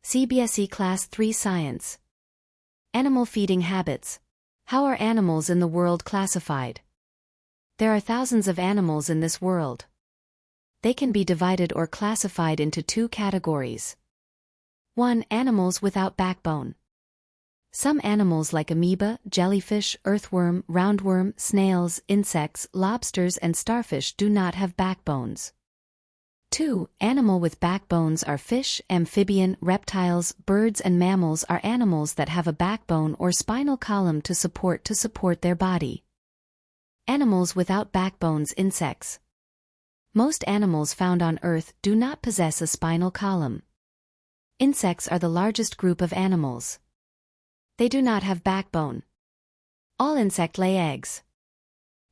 Cbse Class 3 Science. Animal feeding habits. How are animals in the world classified? There are thousands of animals in this world. They can be divided or classified into two categories. 1. Animals without backbone. Some animals like amoeba, jellyfish, earthworm, roundworm, snails, insects, lobsters and starfish do not have backbones. 2. Animal with backbones are fish, amphibian, reptiles, birds and mammals are animals that have a backbone or spinal column to support their body. Animals without backbones. Insects. Most animals found on Earth do not possess a spinal column. Insects are the largest group of animals. They do not have backbone. All insects lay eggs.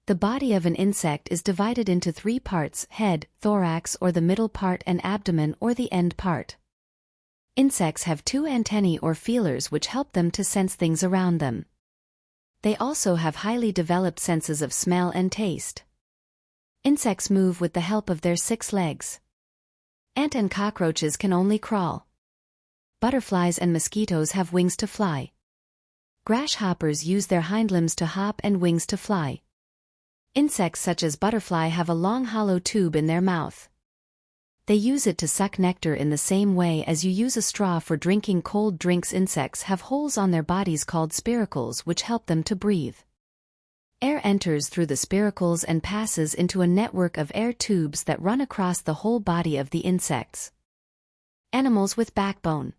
The body of an insect is divided into three parts: head, thorax or the middle part, and abdomen or the end part. Insects have two antennae or feelers which help them to sense things around them. They also have highly developed senses of smell and taste. Insects move with the help of their 6 legs. Ants and cockroaches can only crawl. Butterflies and mosquitoes have wings to fly. Grasshoppers use their hind limbs to hop and wings to fly. Insects such as butterfly have a long hollow tube in their mouth. They use it to suck nectar in the same way as you use a straw for drinking cold drinks. Insects have holes on their bodies called spiracles which help them to breathe. Air enters through the spiracles and passes into a network of air tubes that run across the whole body of the insects. Animals with backbone.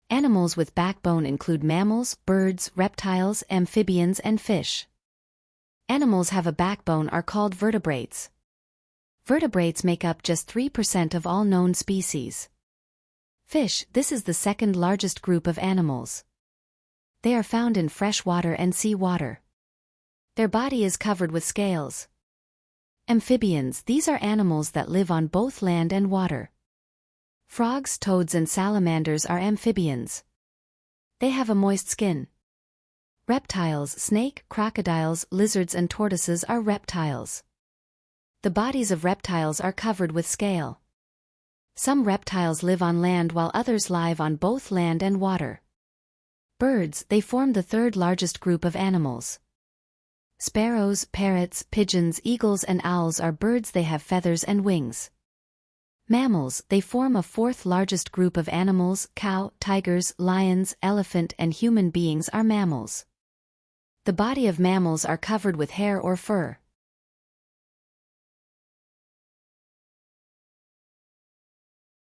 Animals with backbone include mammals, birds, reptiles, amphibians and fish. Animals have a backbone are called vertebrates. Vertebrates make up just 3% of all known species. Fish. This is the second largest group of animals. They are found in fresh water and sea water. Their body is covered with scales. Amphibians. These are animals that live on both land and water. Frogs, toads and salamanders are amphibians. They have a moist skin. Reptiles. Snake, crocodiles, lizards and tortoises are reptiles. The bodies of reptiles are covered with scale. Some reptiles live on land while others live on both land and water. Birds. They form the third largest group of animals. Sparrows, parrots, pigeons, eagles and owls are birds. They have feathers and wings. Mammals. They form a fourth largest group of animals. Cow, tigers, lions, elephant and human beings are mammals. The body of mammals are covered with hair or fur.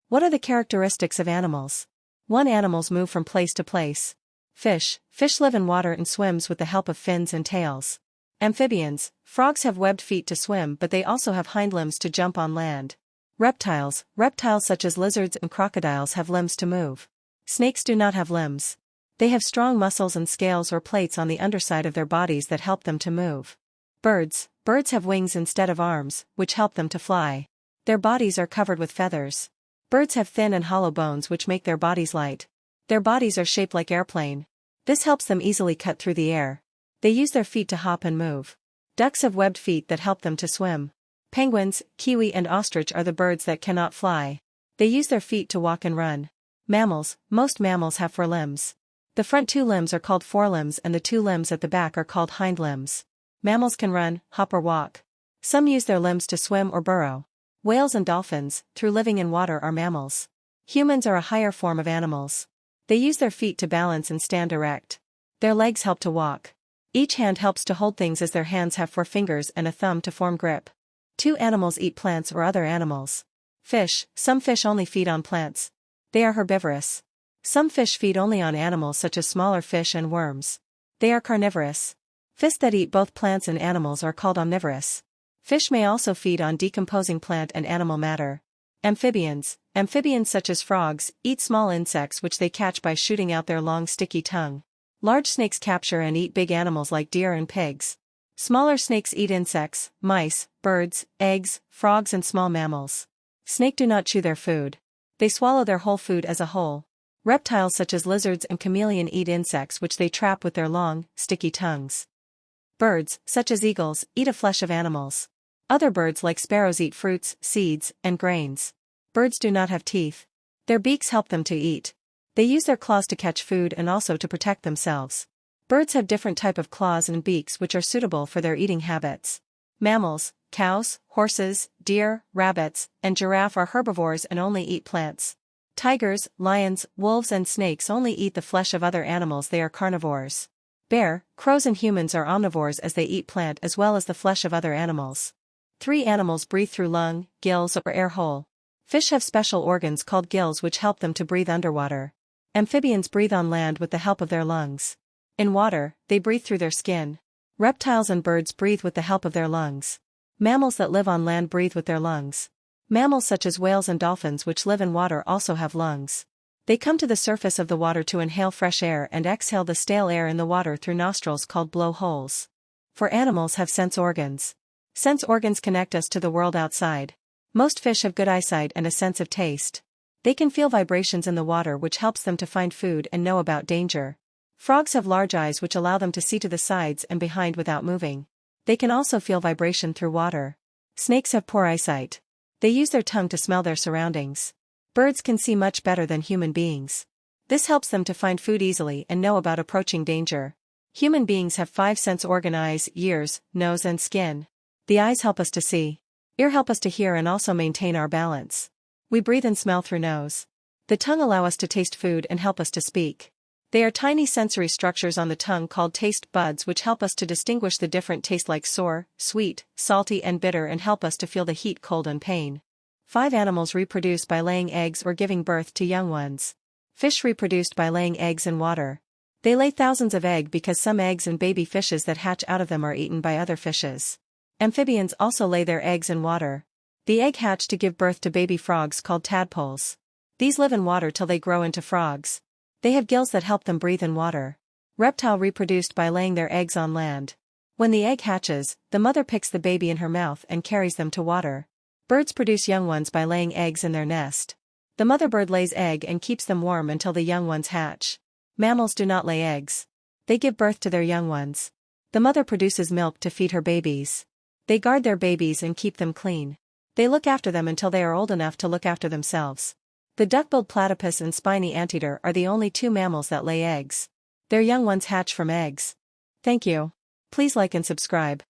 What are the characteristics of animals? 1. Animals move from place to place. Fish. Fish live in water and swims with the help of fins and tails. Amphibians. Frogs have webbed feet to swim, but they also have hind limbs to jump on land. Reptiles. Reptiles such as lizards and crocodiles have limbs to move. Snakes do not have limbs. They have strong muscles and scales or plates on the underside of their bodies that help them to move. Birds. Birds have wings instead of arms, which help them to fly. Their bodies are covered with feathers. Birds have thin and hollow bones which make their bodies light. Their bodies are shaped like airplane. This helps them easily cut through the air. They use their feet to hop and move. Ducks have webbed feet that help them to swim. Penguins, kiwi and ostrich are the birds that cannot fly. They use their feet to walk and run. Mammals. Most mammals have 4 limbs. The front 2 limbs are called forelimbs and the 2 limbs at the back are called hind limbs. Mammals can run, hop or walk. Some use their limbs to swim or burrow. Whales and dolphins, through living in water, are mammals. Humans are a higher form of animals. They use their feet to balance and stand erect. Their legs help to walk. Each hand helps to hold things as their hands have 4 fingers and a thumb to form grip. 2 animals eat plants or other animals. Fish. Some fish only feed on plants. They are herbivorous. Some fish feed only on animals such as smaller fish and worms. They are carnivorous. Fish that eat both plants and animals are called omnivorous. Fish may also feed on decomposing plant and animal matter. Amphibians. Amphibians such as frogs, eat small insects which they catch by shooting out their long sticky tongue. Large snakes capture and eat big animals like deer and pigs. Smaller snakes eat insects, mice, birds, eggs, frogs and small mammals. Snakes do not chew their food. They swallow their whole food as a whole. Reptiles such as lizards and chameleon eat insects which they trap with their long, sticky tongues. Birds, such as eagles, eat the flesh of animals. Other birds like sparrows eat fruits, seeds, and grains. Birds do not have teeth. Their beaks help them to eat. They use their claws to catch food and also to protect themselves. Birds have different type of claws and beaks which are suitable for their eating habits. Mammals, cows, horses, deer, rabbits, and giraffe are herbivores and only eat plants. Tigers, lions, wolves and snakes only eat the flesh of other animals. They are carnivores. Bear, crows and humans are omnivores as they eat plant as well as the flesh of other animals. 3 animals breathe through lung, gills or air hole. Fish have special organs called gills which help them to breathe underwater. Amphibians breathe on land with the help of their lungs. In water, they breathe through their skin. Reptiles and birds breathe with the help of their lungs. Mammals that live on land breathe with their lungs. Mammals such as whales and dolphins which live in water also have lungs. They come to the surface of the water to inhale fresh air and exhale the stale air in the water through nostrils called blowholes. For animals have sense organs. Sense organs connect us to the world outside. Most fish have good eyesight and a sense of taste. They can feel vibrations in the water which helps them to find food and know about danger. Frogs have large eyes which allow them to see to the sides and behind without moving. They can also feel vibration through water. Snakes have poor eyesight. They use their tongue to smell their surroundings. Birds can see much better than human beings. This helps them to find food easily and know about approaching danger. Human beings have 5 sense organ: eyes, ears, nose and skin. The eyes help us to see. Ear help us to hear and also maintain our balance. We breathe and smell through nose. The tongue allow us to taste food and help us to speak. They are tiny sensory structures on the tongue called taste buds which help us to distinguish the different tastes like sour, sweet, salty and bitter and help us to feel the heat, cold and pain. 5 animals reproduce by laying eggs or giving birth to young ones. Fish reproduced by laying eggs in water. They lay thousands of eggs because some eggs and baby fishes that hatch out of them are eaten by other fishes. Amphibians also lay their eggs in water. The egg hatch to give birth to baby frogs called tadpoles. These live in water till they grow into frogs. They have gills that help them breathe in water. Reptile reproduced by laying their eggs on land. When the egg hatches, the mother picks the baby in her mouth and carries them to water. Birds produce young ones by laying eggs in their nest. The mother bird lays egg and keeps them warm until the young ones hatch. Mammals do not lay eggs. They give birth to their young ones. The mother produces milk to feed her babies. They guard their babies and keep them clean. They look after them until they are old enough to look after themselves. The duck-billed platypus and spiny anteater are the only 2 mammals that lay eggs. Their young ones hatch from eggs. Thank you. Please like and subscribe.